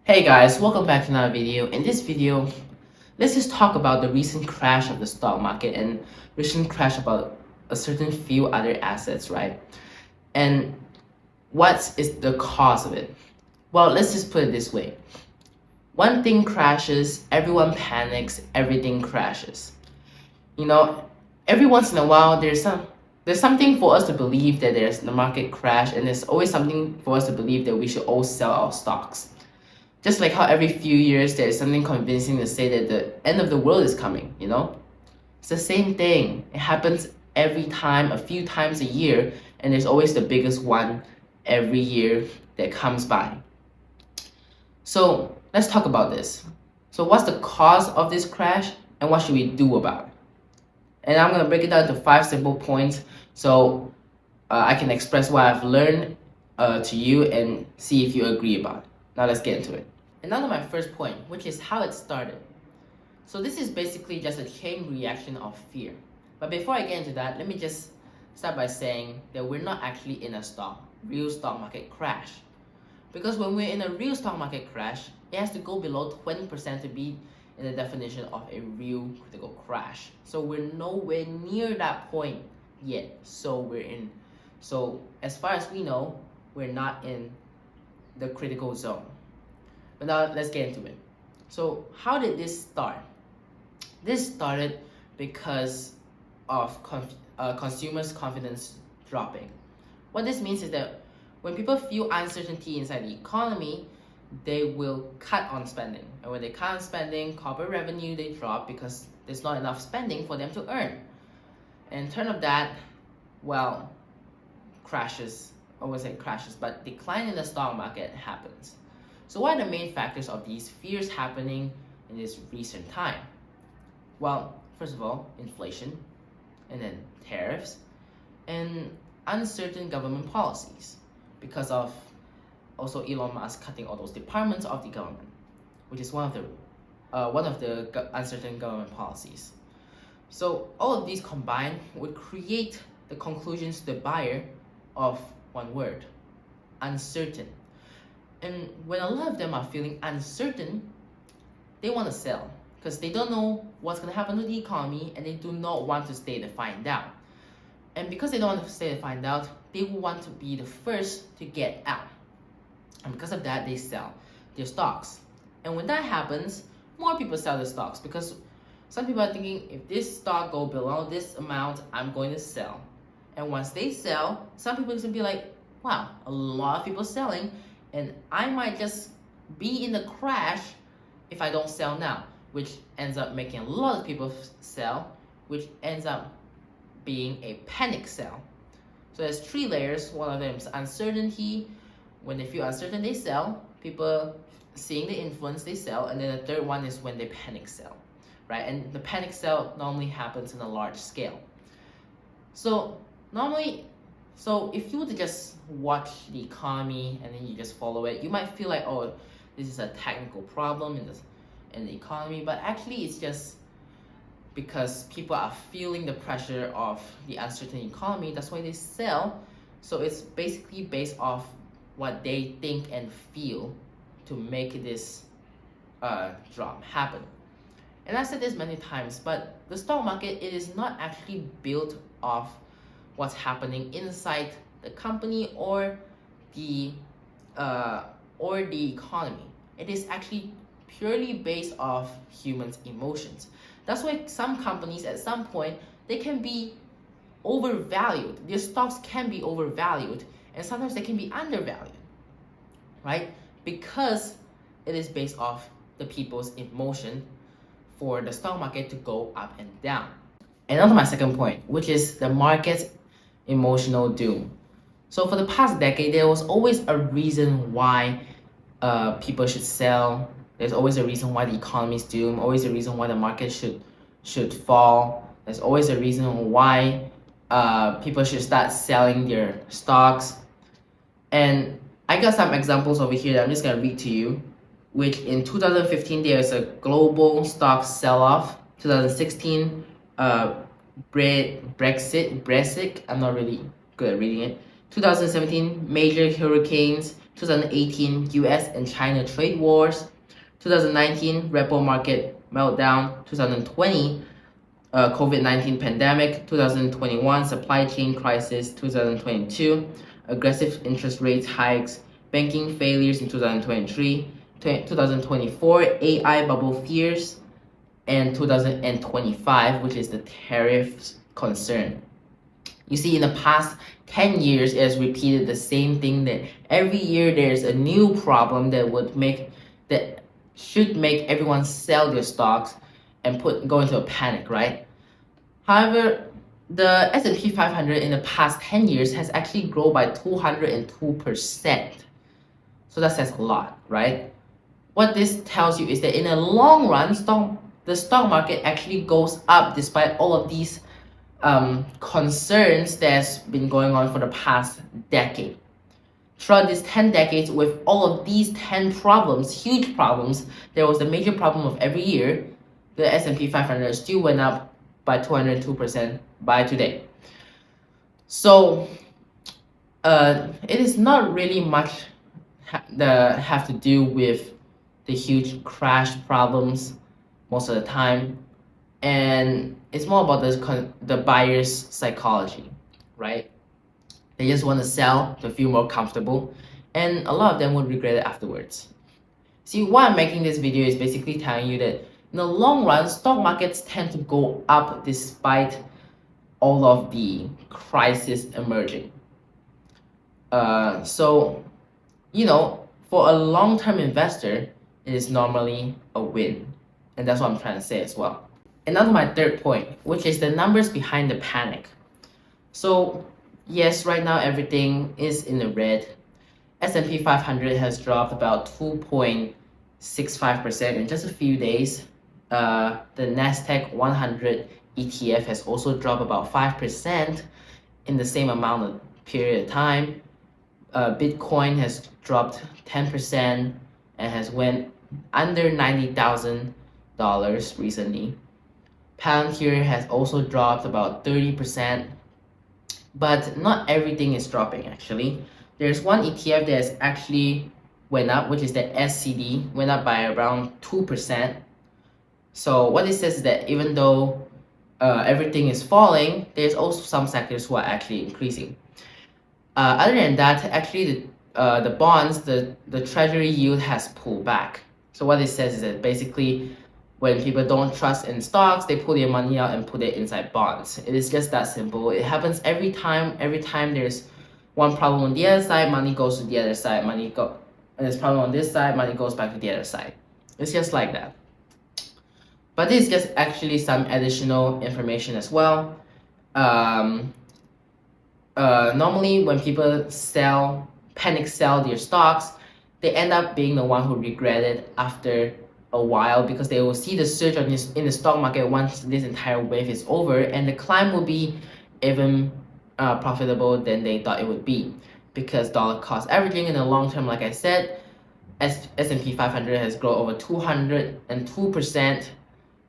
Hey guys, welcome back to another video. In this video, let's just talk about the recent crash of the stock market and recent crash about a certain few other assets, right? And what is the cause of it? Well, let's just put it this way. One thing crashes, everyone panics, everything crashes. You know, every once in a while there's something for us to believe that there's the market crash, and there's always something for us to believe that we should all sell our stocks. Just like how every few years there's something convincing to say that the end of the world is coming, you know? It's the same thing. It happens every time, a few times a year, and there's always the biggest one every year that comes by. So let's talk about this. So what's the cause of this crash and what should we do about it? And I'm gonna break it down to 5 simple points so I can express what I've learned to you and see if you agree about it. Now let's get into it. And now to my first point, which is how it started. So this is basically just a chain reaction of fear. But before I get into that, let me just start by saying that we're not actually in a real stock market crash. Because when we're in a real stock market crash, it has to go below 20% to be in the definition of a real critical crash. So we're nowhere near that point yet. So as far as we know, we're not in the critical zone. But now let's get into it. So how did this start? This started because of consumers' confidence dropping. What this means is that when people feel uncertainty inside the economy, they will cut on spending. And when they cut on spending, corporate revenue, they drop because there's not enough spending for them to earn. And in turn of that, well, crashes, I wouldn't say crashes, but decline in the stock market happens. So what are the main factors of these fears happening in this recent time? Well, first of all, inflation, and then tariffs, and uncertain government policies because of also Elon Musk cutting all those departments of the government, which is one of the uncertain government policies. So all of these combined would create the conclusions to the buyer of one word: uncertain. And when a lot of them are feeling uncertain, they want to sell because they don't know what's going to happen to the economy and they do not want to stay to find out. And because they don't want to stay to find out, they will want to be the first to get out. And because of that, they sell their stocks. And when that happens, more people sell their stocks because some people are thinking, if this stock goes below this amount, I'm going to sell. And once they sell, some people are going to be like, wow, a lot of people selling, and I might just be in the crash if I don't sell now, which ends up making a lot of people sell, which ends up being a panic sell. So there's 3 layers. One of them is uncertainty. When they feel uncertain, they sell. People seeing the influence, they sell. And then the third one is when they panic sell, right? And the panic sell normally happens in a large scale. So if you were to just watch the economy and then you just follow it, you might feel like, oh, this is a technical problem in the economy, but actually it's just because people are feeling the pressure of the uncertain economy. That's why they sell. So it's basically based off what they think and feel to make this drop happen. And I said this many times, but the stock market, it is not actually built off what's happening inside the company or the economy. It is actually purely based off humans' emotions. That's why some companies at some point, they can be overvalued. Their stocks can be overvalued, and sometimes they can be undervalued, right? Because it is based off the people's emotion for the stock market to go up and down. And on to my second point, which is the market's emotional doom. So for the past decade, there was always a reason why people should sell. There's always a reason why the economy is doomed, always a reason why the market should fall. There's always a reason why people should start selling their stocks. And I got some examples over here that I'm just going to read to you, which in 2015, there's a global stock sell-off. 2016, Brexit, I'm not really good at reading it. 2017, major hurricanes. 2018 US and China trade wars, 2019 repo market meltdown, 2020 COVID-19 pandemic, 2021 supply chain crisis, 2022 aggressive interest rate hikes, banking failures in 2023, 2024 AI bubble fears, and 2025, which is the tariffs concern. You see, in the past 10 years, it has repeated the same thing, that every year there's a new problem that should make everyone sell their stocks and go into a panic, right? However, the S&P 500 in the past 10 years has actually grown by 202%. So that says a lot, right? What this tells you is that in the long run, the stock market actually goes up despite all of these concerns that's been going on for the past decade. Throughout these 10 decades, with all of these 10 problems, huge problems, there was a major problem of every year, the S&P 500 still went up by 202% by today. So it is not really much have to do with the huge crash problems most of the time, and it's more about the buyer's psychology, right? They just want to sell to feel more comfortable, and a lot of them would regret it afterwards. See, why I'm making this video is basically telling you that in the long run, stock markets tend to go up despite all of the crisis emerging. So, for a long-term investor, it is normally a win. And that's what I'm trying to say as well. And now to my third point, which is the numbers behind the panic. So, yes, right now everything is in the red. S&P 500 has dropped about 2.65% in just a few days. The NASDAQ 100 ETF has also dropped about 5% in the same amount of period of time. Bitcoin has dropped 10% and has went under $90,000 recently. Palantir has also dropped about 30%, but not everything is dropping actually. There's one ETF that has actually went up, which is the SCD, went up by around 2%. So what it says is that even though everything is falling, there's also some sectors who are actually increasing. Other than that, actually the bonds, the treasury yield has pulled back. So what it says is that basically when people don't trust in stocks, they pull their money out and put it inside bonds. It is just that simple. It happens every time. Every time there's one problem on the other side, money goes to the other side. And there's problem on this side, money goes back to the other side. It's just like that. But this is just actually some additional information as well. Normally when people panic sell their stocks, they end up being the one who regret it after a while, because they will see the surge in the stock market once this entire wave is over, and the climb will be even profitable than they thought it would be, because dollar cost averaging in the long term, like I said, S&P 500 has grown over 202%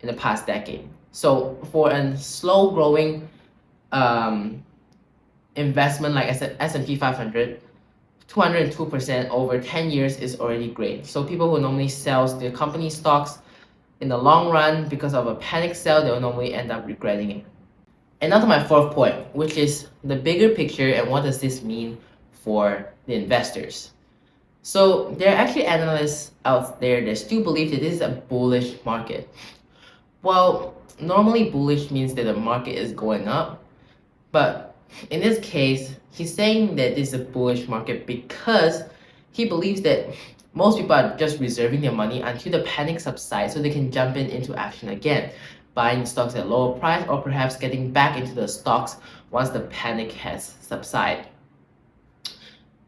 in the past decade. So for a slow growing investment like I said, S&P 500, 202% over 10 years is already great. So people who normally sell their company stocks in the long run because of a panic sell, they'll normally end up regretting it. And now to my fourth point, which is the bigger picture and what does this mean for the investors. So there are actually analysts out there that still believe that this is a bullish market. Well, normally bullish means that the market is going up, but in this case, he's saying that this is a bullish market because he believes that most people are just reserving their money until the panic subsides so they can jump into action again, buying stocks at lower price or perhaps getting back into the stocks once the panic has subsided.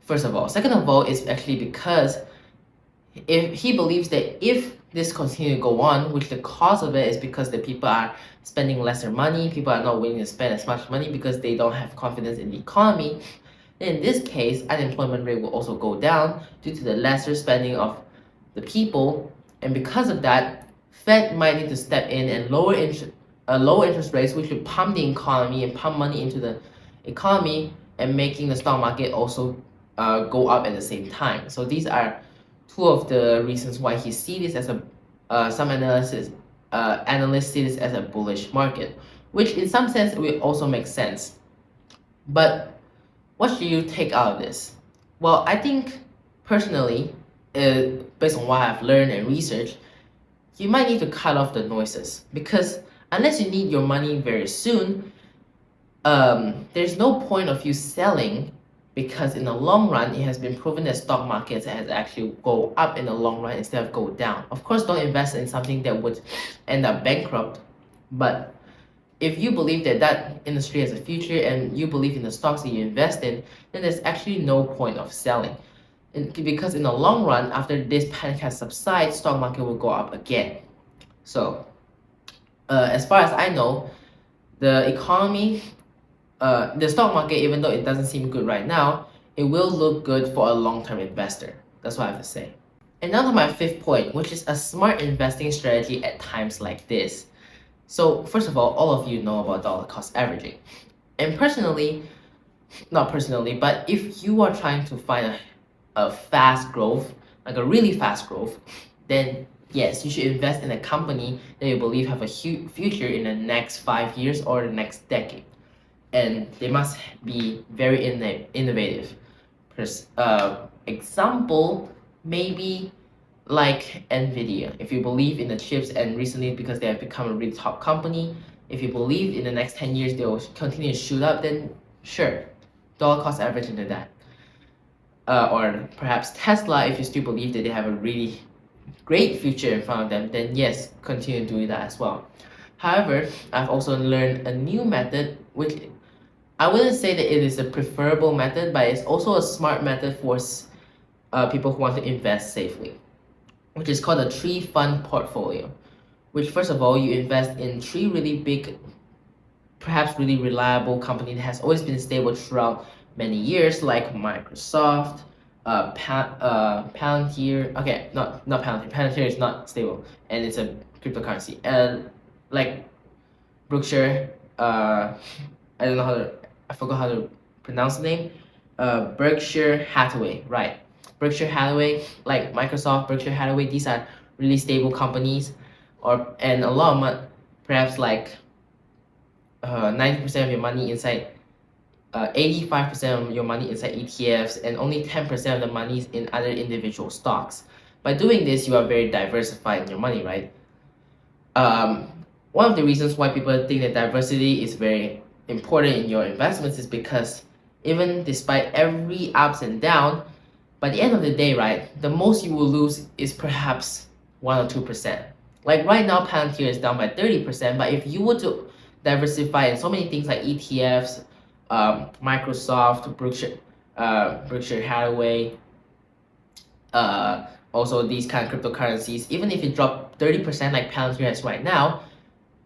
First of all. Second of all, is actually because if he believes that if this continues to go on, which the cause of it is because the people are spending lesser money, people are not willing to spend as much money because they don't have confidence in the economy, then in this case, unemployment rate will also go down due to the lesser spending of the people, and because of that, Fed might need to step in and lower interest rates, which would pump the economy and pump money into the economy and making the stock market also go up at the same time. So these are two of the reasons why he sees this as a some analysts see this as a bullish market, which in some sense will also make sense. But what should you take out of this? Well, I think personally, based on what I've learned and researched, you might need to cut off the noises, because unless you need your money very soon, there's no point of you selling, because in the long run, it has been proven that stock markets has actually go up in the long run instead of go down. Of course, don't invest in something that would end up bankrupt, but if you believe that that industry has a future and you believe in the stocks that you invest in, then there's actually no point of selling. Because in the long run, after this panic has subsided, stock market will go up again. So, as far as I know, the economy, the stock market, even though it doesn't seem good right now, it will look good for a long-term investor. That's what I have to say. And now to my fifth point, which is a smart investing strategy at times like this. So first of all of you know about dollar cost averaging. And not personally, but if you are trying to find a fast growth, like a really fast growth, then yes, you should invest in a company that you believe have a huge future in the next 5 years or the next decade. And they must be very innovative. Example, maybe like NVIDIA. If you believe in the chips, and recently because they have become a really top company, if you believe in the next 10 years they will continue to shoot up, then sure, dollar cost average into that. Or perhaps Tesla, if you still believe that they have a really great future in front of them, then yes, continue doing that as well. However, I've also learned a new method, which I wouldn't say that it is a preferable method, but it's also a smart method for people who want to invest safely, which is called a tree fund portfolio, which first of all, you invest in 3 really big, perhaps really reliable company that has always been stable throughout many years, like Microsoft, Palantir. Okay, not Palantir. Palantir is not stable, and it's a cryptocurrency. And like Berkshire, I don't know I forgot how to pronounce the name. Berkshire Hathaway, right? Berkshire Hathaway, like Microsoft, Berkshire Hathaway, these are really stable companies, and a lot of perhaps like 90% of your money inside, 85% of your money inside ETFs, and only 10% of the money is in other individual stocks. By doing this, you are very diversified in your money, right? One of the reasons why people think that diversity is very important in your investments is because even despite every ups and down, by the end of the day, right, the most you will lose is perhaps 1 or 2%. Like right now, Palantir is down by 30%, but if you were to diversify in so many things like ETFs, Microsoft, Berkshire Hathaway, also these kind of cryptocurrencies, even if it dropped 30% like Palantir has right now,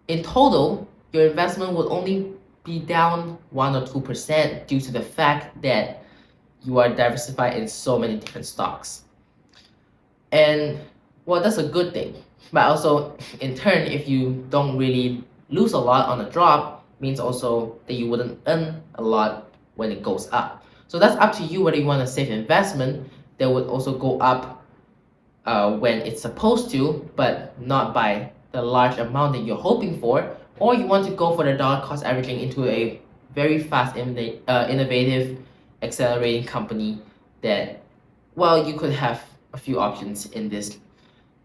in total, your investment would only be down 1 or 2% due to the fact that you are diversified in so many different stocks. And well, that's a good thing. But also, in turn, if you don't really lose a lot on a drop, means also that you wouldn't earn a lot when it goes up. So that's up to you whether you want a safe investment that would also go up when it's supposed to, but not by the large amount that you're hoping for, or you want to go for the dollar cost averaging into a very fast, innovative, accelerating company that, well, you could have a few options in this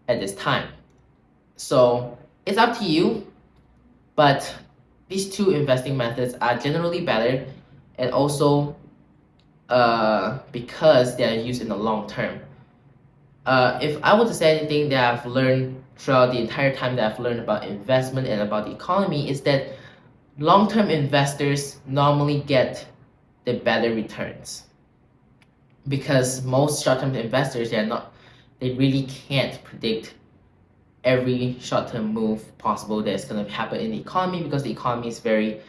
at this time. So it's up to you, but these two investing methods are generally better, and also because they are used in the long term. If I were to say anything that I've learned throughout the entire time that I've learned about investment and about the economy, is that long-term investors normally get the better returns, because most short-term investors, they really can't predict every short-term move possible that's going to happen in the economy, because the economy is very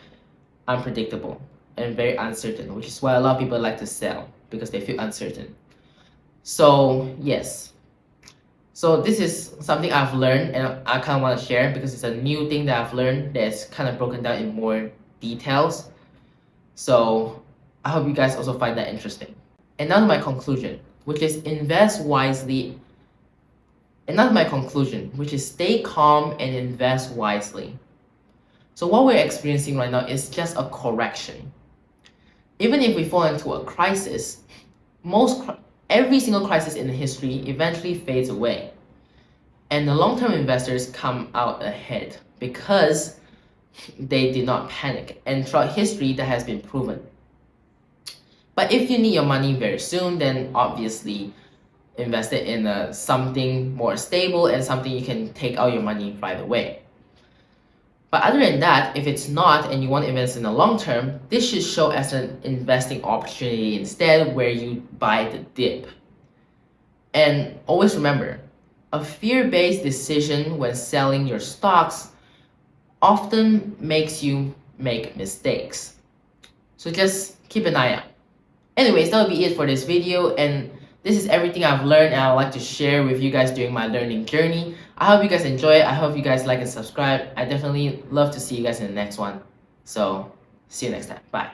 unpredictable and very uncertain, which is why a lot of people like to sell, because they feel uncertain. So yes, so this is something I've learned, and I kind of want to share because it's a new thing that I've learned that's kind of broken down in more details. So I hope you guys also find that interesting. And now to my conclusion, which is invest wisely. And now to my conclusion, which is stay calm and invest wisely. So what we're experiencing right now is just a correction. Even if we fall into a crisis, every single crisis in history eventually fades away. And the long-term investors come out ahead because they did not panic. And throughout history, that has been proven. But if you need your money very soon, then obviously invest it in something more stable and something you can take out your money right away. But other than that, if it's not and you want to invest in the long term, this should show as an investing opportunity instead, where you buy the dip. And always remember, a fear-based decision when selling your stocks often makes you make mistakes. So just keep an eye out. Anyways, that will be it for this video, and this is everything I've learned and I would like to share with you guys during my learning journey. I hope you guys enjoy it. I hope you guys like and subscribe. I definitely love to see you guys in the next one. So, see you next time. Bye.